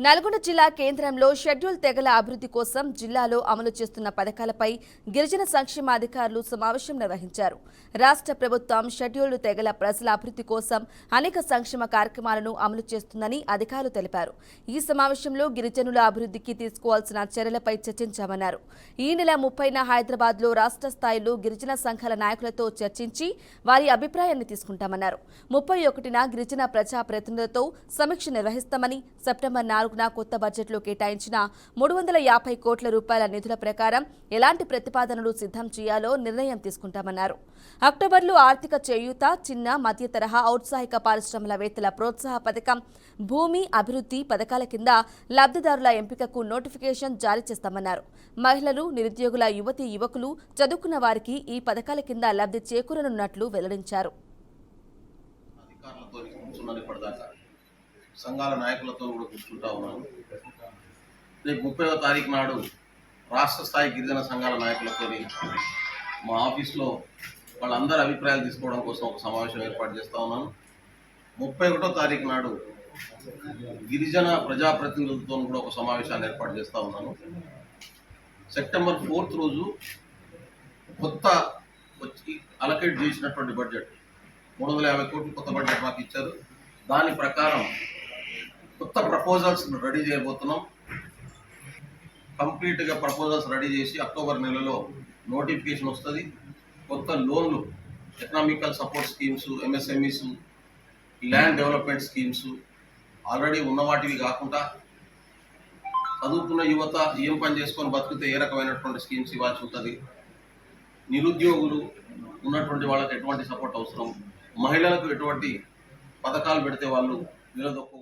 నల్గొండ జిల్లా కేంద్రంలో షెడ్యూల్ తెగల అభివృద్ధి కోసం జిల్లాలో అమలు చేస్తున్న పథకాలపై గిరిజన సంక్షేమ అధికారులు సమావేశం నిర్వహించారు. రాష్ట్ర ప్రభుత్వం షెడ్యూల్డ్ తెగల ప్రజల అభివృద్ధి కోసం అనేక సంక్షేమ కార్యక్రమాలను అమలు చేస్తుందని అధికారులు తెలిపారు. ఈ సమావేశంలో గిరిజనుల అభివృద్ధికి తీసుకోవాల్సిన చర్యలపై చర్చించామన్నారు. ఈ నెల 30న హైదరాబాద్లో రాష్ట్ర స్థాయిలో గిరిజన సంఘాల నాయకులతో చర్చించి వారి అభిప్రాయాన్ని తీసుకుంటామన్నారు. 31న గిరిజన ప్రజా ప్రతినిధులతో సమీక్ష నిర్వహిస్తామని, సెప్టెంబర్ 4న కొత్త బడ్జెట్లో కేటాయించిన 350 కోట్ల రూపాయల నిధుల ప్రకారం ఎలాంటి ప్రతిపాదనలు సిద్ధం చేయాలో నిర్ణయం తీసుకుంటామన్నారు. అక్టోబర్లో ఆర్థిక చేయూత, చిన్న మధ్య తరహా ఔత్సాహిక పారిశ్రామికవేత్తల ప్రోత్సాహ పథకం, భూమి అభివృద్ధి పథకాల కింద లబ్ధిదారుల ఎంపికకు నోటిఫికేషన్ జారీ చేస్తామన్నారు. మహిళలు, నిరుద్యోగుల యువతీ యువకులు, చదువుకున్న వారికి ఈ పథకాల కింద లబ్ధి చేకూరనున్నట్లు వెల్లడించారు. సంఘాల నాయకులతో కూడా కూర్చుంటా ఉన్నాను. రేపు 30వ తారీఖు నాడు రాష్ట్ర స్థాయి గిరిజన సంఘాల నాయకులతో మా ఆఫీస్లో వాళ్ళందరి అభిప్రాయాలు తీసుకోవడం కోసం ఒక సమావేశం ఏర్పాటు చేస్తూ ఉన్నాను. 31వ తారీఖు నాడు గిరిజన ప్రజాప్రతినిధులతో కూడా ఒక సమావేశాన్ని ఏర్పాటు చేస్తూ ఉన్నాను. సెప్టెంబర్ 4th రోజు కొత్త వచ్చి అలకేట్ చేసినటువంటి బడ్జెట్ 350 కోట్లు కొత్త బడ్జెట్ మాకు ఇచ్చారు. దాని ప్రకారం కొత్త ప్రపోజల్స్ రెడీ చేయబోతున్నాం. కంప్లీట్గా ప్రపోజల్స్ రెడీ చేసి అక్టోబర్ నెలలో నోటిఫికేషన్ వస్తుంది. కొత్త లోన్లు, economical support schemes, MSMEs, land development schemes, already ఉన్న వాటివి కాకుండా చదువుకున్న యువత ఏం పని చేసుకొని బతికితే ఏ రకమైనటువంటి స్కీమ్స్ ఇవ్వాల్సి ఉంటుంది, నిరుద్యోగులు ఉన్నటువంటి వాళ్ళకి ఎటువంటి సపోర్ట్ అవసరం, మహిళలకు ఎటువంటి పథకాలు పెడితే వాళ్ళు నిలదొక్కు